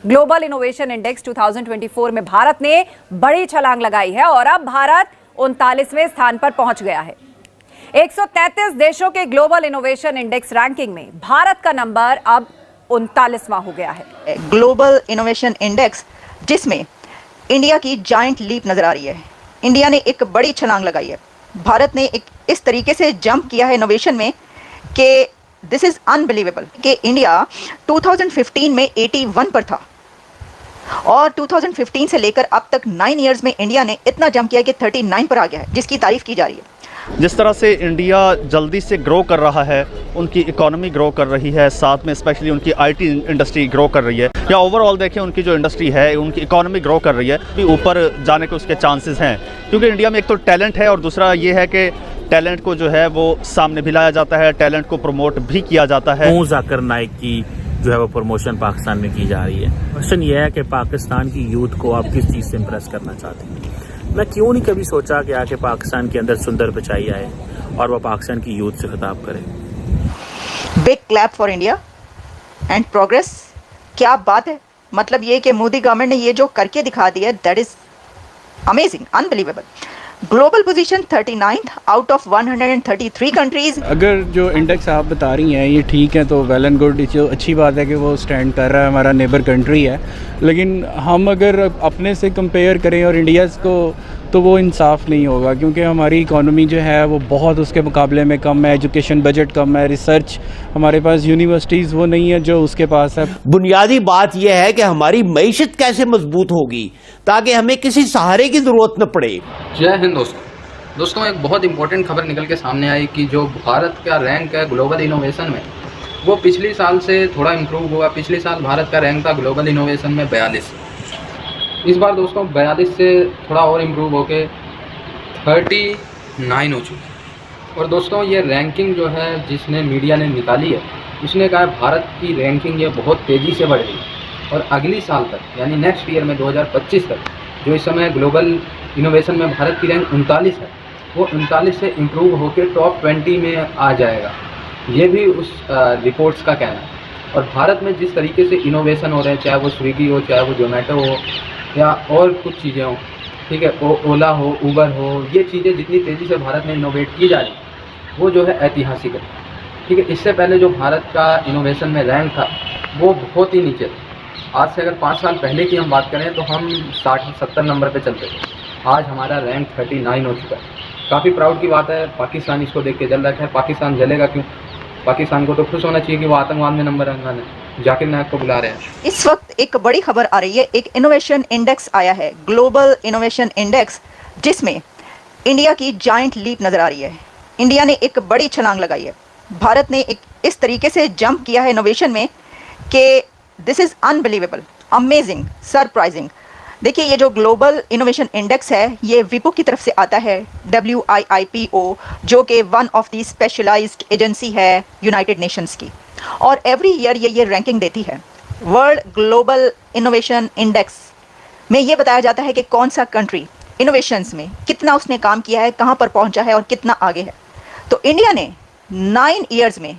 Global innovation index 2024 में भारत ने बड़ी छलांग लगाई है और अब भारत 39वें स्थान पर पहुंच गया है। 133 देशों के ग्लोबल इनोवेशन इंडेक्स रैंकिंग में भारत का नंबर अब 39वां हो गया है। ग्लोबल इनोवेशन इंडेक्स जिसमें इंडिया की जायंट लीप नजर आ रही है। इंडिया ने एक बड़ी छलांग लगाई है। भारत ने एक इस तरीके से जंप किया है इनोवेशन में कि दिस इज अनबिलीवेबल कि इंडिया 2015 में 81 पर था और 2015 से लेकर अब तक 9 इयर्स में इंडिया ने इतना जंप किया कि 39 पर आ गया है, जिसकी तारीफ की जा रही है। जिस तरह से इंडिया जल्दी से ग्रो कर रहा है, उनकी इकोनॉमी ग्रो कर रही है, साथ में स्पेशली उनकी आईटी इंडस्ट्री ग्रो कर रही है, या ओवरऑल देखें उनकी जो इंडस्ट्री है, उनकी इकोनॉमी ग्रो कर रही है, भी ऊपर जाने के उसके चांसेस हैं। क्योंकि इंडिया में एक तो टैलेंट है और दूसरा ये है कि टैलेंट को जो है वो सामने भी लाया जाता है, टैलेंट को प्रमोट भी किया जाता है। जाकिर नाइक की जो है वो प्रमोशन पाकिस्तान में की जा रही है। क्वेश्चन ये है कि पाकिस्तान की यूथ को आप किस चीज़ से इम्प्रेस करना चाहते हैं। मैं क्यों नहीं कभी सोचा कि आके पाकिस्तान के अंदर सुंदर पिचाई आए और वह पाकिस्तान की यूथ से खिताब करे। Big clap for India and progress. क्या बात है, मतलब ये कि मोदी गवर्नमेंट ने ये जो करके दिखा दिया, that is amazing, unbelievable. Global position 39th out of 133 countries. अगर जो इंडेक्स आप बता रही हैं ये ठीक है तो वेल एंड गुड, जो अच्छी बात है कि वो स्टैंड कर रहा है, हमारा नेबर कंट्री है। लेकिन हम अगर अपने से कंपेयर करें और इंडिया को, तो वो इंसाफ नहीं होगा, क्योंकि हमारी इकोनॉमी जो है वो बहुत उसके मुकाबले में कम है, एजुकेशन बजट कम है, रिसर्च हमारे पास यूनिवर्सिटीज़ वो नहीं है जो उसके पास है। बुनियादी बात यह है कि हमारी मईशत कैसे मजबूत होगी ताकि हमें किसी सहारे की ज़रूरत न पड़े। जय हिंद दोस्तों, एक बहुत इंपॉर्टेंट खबर निकल के सामने आई कि जो भारत का रैंक है ग्लोबल इनोवेशन में, वो पिछले साल से थोड़ा इम्प्रूव हुआ। पिछले साल भारत का रैंक था ग्लोबल इनोवेशन में 42। इस बार दोस्तों 42 से थोड़ा और इम्प्रूव होके 39 हो चुकी। और दोस्तों ये रैंकिंग जो है जिसने मीडिया ने निकाली है, उसने कहा भारत की रैंकिंग ये बहुत तेज़ी से बढ़ रही है और अगली साल तक यानी नेक्स्ट ईयर में 2025 तक, जो इस समय ग्लोबल इनोवेशन में भारत की रैंक 39 है, वो 39 से इम्प्रूव होकर टॉप 20 में आ जाएगा। ये भी उस रिपोर्ट्स का कहना है। और भारत में जिस तरीके से इनोवेशन हो रहे हैं, चाहे वो स्विगी हो, चाहे वो जोमेटो हो, या और कुछ चीज़ें हों, ठीक है, ओला हो, उबर हो, ये चीज़ें जितनी तेज़ी से भारत में इनोवेट की जा रही, वो जो है ऐतिहासिक है। ठीक है, इससे पहले जो भारत का इनोवेशन में रैंक था वो बहुत ही नीचे था। आज से अगर 5 साल पहले की हम बात करें तो हम 60-70 नंबर पे चलते थे। आज हमारा रैंक 39 हो चुका है। काफ़ी प्राउड की बात है। पाकिस्तान इसको देख के जल रखा है। पाकिस्तान जलेगा क्यों? पाकिस्तान को तो खुश होना चाहिए कि वो आतंकवाद में नंबर 1 है। जाकिर नायक को बुला रहे हैं। इस वक्त एक बड़ी खबर आ रही है, एक इनोवेशन इंडेक्स आया है, ग्लोबल इनोवेशन इंडेक्स, जिसमें इंडिया की जायंट लीप नजर आ रही है। इंडिया ने एक बड़ी छलांग लगाई है। भारत ने एक इस तरीके से जंप किया है इनोवेशन में कि this is unbelievable, amazing, surprising. देखिए, ये जो ग्लोबल इनोवेशन इंडेक्स है ये विपो की तरफ से आता है, WIIPO, जो कि one of the specialised agency है यूनाइटेड नेशंस की, और एवरी ईयर ये रैंकिंग देती है। वर्ल्ड ग्लोबल इनोवेशन इंडेक्स में ये बताया जाता है कि कौन सा कंट्री इनोवेशंस में कितना उसने काम किया है, कहाँ पर पहुँचा है और कितना आगे है। तो इंडिया ने 9 इयर्स में,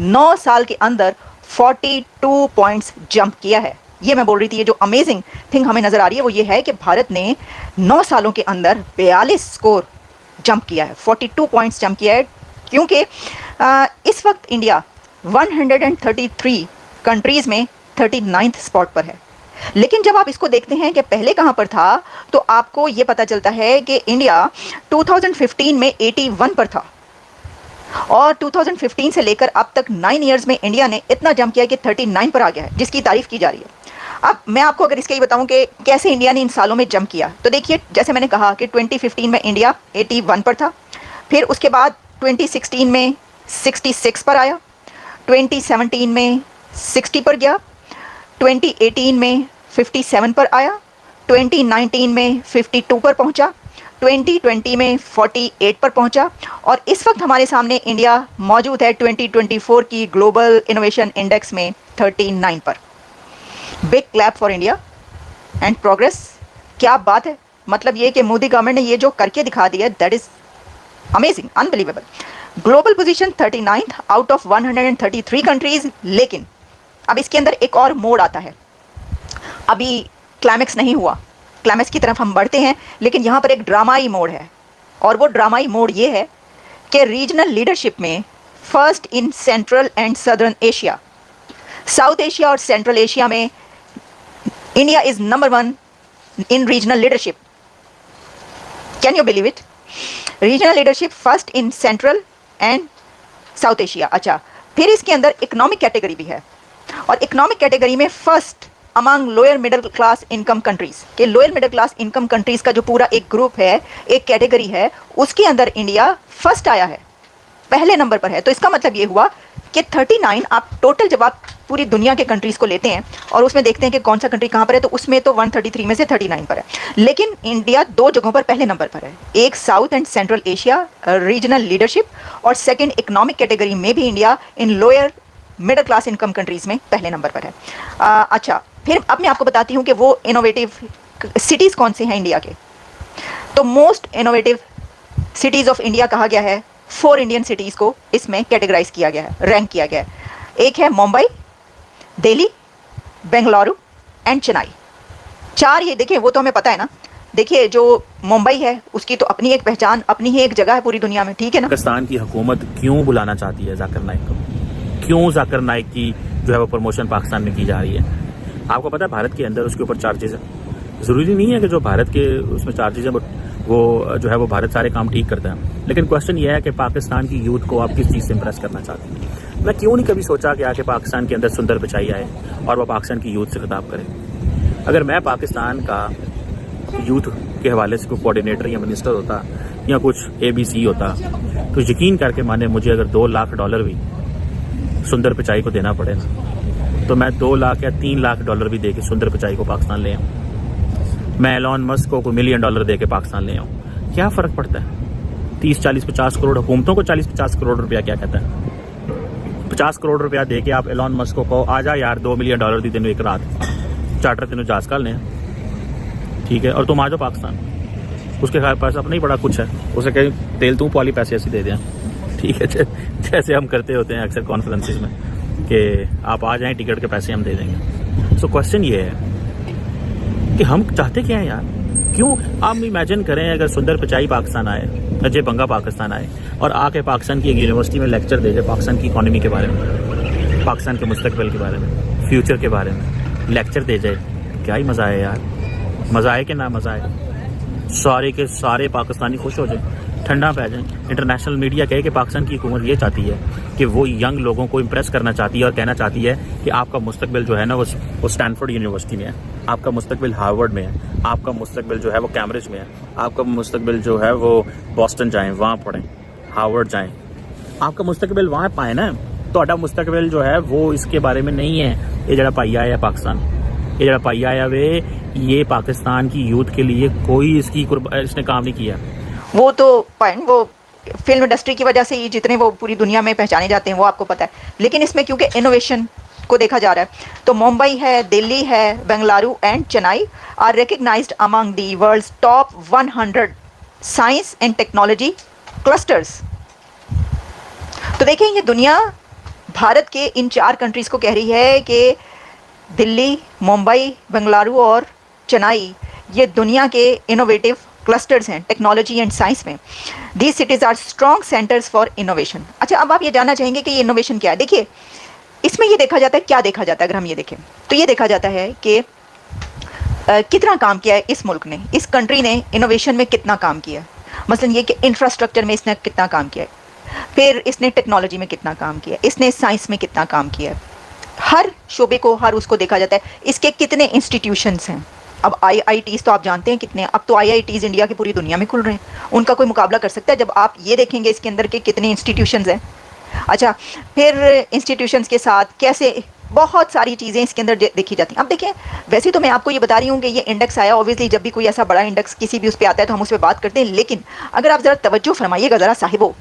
9 साल के अंदर 42 पॉइंट्स जंप किया है। ये मैं बोल रही थी, ये जो अमेजिंग थिंग हमें नज़र आ रही है वो ये है कि भारत ने 9 सालों के अंदर 42 स्कोर जंप किया है, 42 पॉइंट्स जंप किया है। क्योंकि इस वक्त इंडिया 133 कंट्रीज़ में 39th स्पॉट पर है। लेकिन जब आप इसको देखते हैं कि पहले कहाँ पर था, तो आपको ये पता चलता है कि इंडिया 2015 में 81 पर था और 2015 से लेकर अब तक 9 इयर्स में इंडिया ने इतना जंप किया कि 39 पर आ गया है, जिसकी तारीफ की जा रही है। अब मैं आपको अगर इसके ही बताऊं कि कैसे इंडिया ने इन सालों में जंप किया, तो देखिए, जैसे मैंने कहा कि 2015 में इंडिया 81 पर था, फिर उसके बाद 2016 में 66 पर आया, 2017 में 60 पर गया, 2018 में 57 पर आया, 2019 में 52 पर पहुंचा, 2020 में 48 पर पहुंचा, और इस वक्त हमारे सामने इंडिया मौजूद है 2024 की ग्लोबल इनोवेशन इंडेक्स में 39 पर। Big clap for India and progress. क्या बात है, मतलब ये कि मोदी गवर्नमेंट ने ये जो करके दिखा दिया, that is amazing, unbelievable. Global position 39th out of 133 countries. लेकिन अब इसके अंदर एक और मोड आता है। अभी क्लाइमेक्स नहीं हुआ, क्लाइमेक्स की तरफ हम बढ़ते हैं, लेकिन यहाँ पर एक ड्रामाई मोड़ है, और वो ड्रामाई मोड़ ये है कि रीजनल लीडरशिप में first in central and southern Asia, south Asia और सेंट्रल एशिया में India is number 1 in regional leadership. Can you believe it? Regional leadership first in central and south Asia. अच्छा, फिर इसके अंदर इकोनॉमिक कैटेगरी भी है, और इकोनॉमिक कैटेगरी में first among lower middle class income countries, के lower middle class income countries का जो पूरा एक ग्रुप है, एक कैटेगरी है, उसके अंदर इंडिया फर्स्ट आया है, पहले नंबर पर है। तो इसका मतलब ये हुआ कि 39, आप टोटल जब आप पूरी दुनिया के कंट्रीज को लेते हैं और उसमें देखते हैं कि कौन सा कंट्री कहाँ पर है, तो उसमें तो 133 में से 39 पर है, लेकिन इंडिया 2 जगहों पर पहले नंबर पर है। एक south and central Asia regional leadership, और सेकंड इकोनॉमिक कैटेगरी में भी India in lower middle class income countries में पहले नंबर पर है। अच्छा, फिर अब मैं आपको बताती हूँ कि वो इनोवेटिव सिटीज़ कौन से हैं इंडिया के। तो most innovative cities of India कहा गया है, 4 इंडियन सिटीज़ को इसमें कैटेगराइज किया गया है, रैंक किया गया है। एक है मुंबई, दिल्ली, बेंगलुरु एंड चेन्नई। 4 ये देखिए, वो तो हमें पता है ना। देखिए, जो मुंबई है उसकी तो अपनी एक पहचान, अपनी ही एक जगह है पूरी दुनिया में, ठीक है ना। पाकिस्तान की हुकूमत क्यों बुलाना चाहती है जाकिर नाइक को? क्यों जाकिर नाइक की जो है वो प्रमोशन पाकिस्तान में की जा रही है? आपको पता है भारत के अंदर उसके ऊपर चार्जेस है। ज़रूरी नहीं है कि जो भारत के उसमें चार्जेस है वो जो है वो भारत सारे काम ठीक करता है, लेकिन क्वेश्चन ये है कि पाकिस्तान की यूथ को आप किस चीज़ से इम्प्रेस करना चाहते हैं। मैं क्यों नहीं कभी सोचा कि आके पाकिस्तान के अंदर सुंदर पिचाई आए और वह पाकिस्तान की यूथ से खिताब करे। अगर मैं पाकिस्तान का यूथ के हवाले से कोई कोऑर्डिनेटर या मिनिस्टर होता या कुछ ABC होता, तो यकीन करके माने मुझे अगर $2 लाख भी सुंदर पिचाई को देना पड़े ना, तो मैं $2 लाख या $3 लाख भी दे के सुंदर पिचाई को पाकिस्तान ले आऊँ। मैं एलॉन मस्क को कोई $1 मिलियन दे के पाकिस्तान ले आऊँ। क्या फ़र्क पड़ता है? 30, 40, 50 करोड़ हुकूमतों को 40, 50 करोड़ रुपया क्या कहता है? 50 करोड़ रुपया दे के आप एलॉन मस्क को कहो आ जा यार $2 मिलियन दी तेन एक रात चार्टर तेन जहाज का लें, ठीक है, और तुम आ जाओ पाकिस्तान। उसके पास अपना ही बड़ा कुछ है, उसे कहीं तेल तू पॉली पैसे ऐसे दे दें, ठीक है, जैसे हम करते होते हैं अक्सर कॉन्फ्रेंसिस में कि आप आ जाएं, टिकट के पैसे हम दे देंगे। सो क्वेश्चन ये है कि हम चाहते क्या है यार? क्यों? आप इमेजिन करें अगर सुंदर पिचाई पाकिस्तान आए, अजय बंगा पाकिस्तान आए और आके पाकिस्तान की एक यूनिवर्सिटी में लेक्चर दे दे पाकिस्तान की इकोनॉमी के बारे में, पाकिस्तान के मुस्तकबिल के बारे में, फ्यूचर के बारे में लेक्चर दे जाए, क्या ही मज़ा आए यार। मज़ा आए कि ना मज़ा आए, सारे के सारे पाकिस्तानी खुश हो जाए, ठंडा पै जाए। इंटरनेशनल मीडिया कहे कि पाकिस्तान की हुकूमत ये चाहती है कि वो यंग लोगों को इम्प्रेस करना चाहती है और कहना चाहती है कि आपका मुस्तकबिल जो है ना वो स्टैनफोर्ड यूनिवर्सिटी में है, आपका मुस्तकबिल हार्वर्ड में है, आपका मुस्तकबिल जो है वो कैम्ब्रिज में है, आपका मुस्तकबिल जो है वो बॉस्टन जाएं, वहाँ पढ़ें, हार्वर्ड जाएं, आपका मुस्तकबिल वहाँ पाए ना। तो मुस्तकबिल जो है वो इसके बारे में नहीं है। ये जरा पाइया है पाकिस्तान, ये जरा पाइया है वे, ये पाकिस्तान की यूथ के लिए कोई इसने काम नहीं किया। वो तो पॉइंट, वो फिल्म इंडस्ट्री की वजह से ही जितने वो पूरी दुनिया में पहचाने जाते हैं वो आपको पता है, लेकिन इसमें क्योंकि इनोवेशन को देखा जा रहा है, तो मुंबई है, दिल्ली है, Bengaluru and Chennai are recognised among the world's top 100 science and technology clusters. तो देखें, ये दुनिया भारत के इन 4 कंट्रीज को कह रही है कि दिल्ली, मुंबई, बेंगलुरु और चेन्नई ये दुनिया के इनोवेटिव क्लस्टर्स हैं टेक्नोलॉजी एंड साइंस में। These cities are strong centres for innovation. अच्छा, अब आप ये जानना चाहेंगे कि ये इनोवेशन क्या है। देखिए, इसमें ये देखा जाता है, क्या देखा जाता है अगर हम ये देखें तो ये देखा जाता है कि कितना काम किया है इस मुल्क ने, इस कंट्री ने इनोवेशन में कितना काम किया है। मसलन ये कि इंफ्रास्ट्रक्चर में इसने कितना काम किया है, फिर इसने टेक्नोलॉजी में कितना काम किया है, इसने साइंस में कितना काम किया है। हर शोबे को, हर उसको देखा जाता है, इसके कितने इंस्टीट्यूशंस हैं। अब IITs तो आप जानते हैं कितने, अब तो IITs इंडिया की पूरी दुनिया में खुल रहे हैं, उनका कोई मुकाबला कर सकता है जब आप ये देखेंगे इसके अंदर के कितने इंस्टीट्यूशंस हैं। अच्छा, फिर इंस्टीट्यूशंस के साथ कैसे बहुत सारी चीज़ें इसके अंदर देखी जाती हैं। अब देखें, वैसे तो मैं आपको ये बता रही हूँ कि ये इंडेक्स आया, ऑब्वियसली जब भी कोई ऐसा बड़ा इंडेक्स किसी भी उस पर आता है तो हम उस पर बात करते हैं, लेकिन अगर आप ज़रा तवज्जो फरमाइएगा ज़रा साहिबो,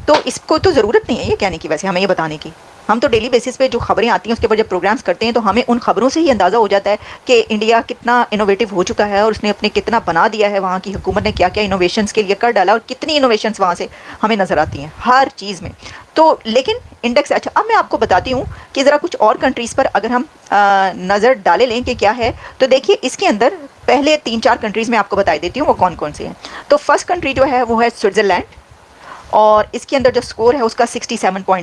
तो इसको तो ज़रूरत नहीं है ये कहने की, वैसे हमें ये बताने की, हम तो डेली बेसिस पे जो खबरें आती हैं उसके ऊपर जब प्रोग्राम्स करते हैं तो हमें उन खबरों से ही अंदाज़ा हो जाता है कि इंडिया कितना इनोवेटिव हो चुका है और उसने अपने कितना बना दिया है, वहाँ की हुकूमत ने क्या क्या इनोवेशंस के लिए कर डाला और कितनी इनोवेशंस वहाँ से हमें नज़र आती हैं हर चीज़ में। तो लेकिन इंडेक्स अच्छा, अब मैं आपको बताती हूँ कि ज़रा कुछ और कंट्रीज़ पर अगर हम नज़र डाले लें कि क्या है, तो देखिए इसके अंदर पहले 3-4 कंट्रीज़ में आपको बता देती हूँ वो कौन कौन से हैं। तो फर्स्ट कंट्री जो है वो है स्विट्ज़रलैंड और इसके अंदर जो स्कोर है उसका 67.5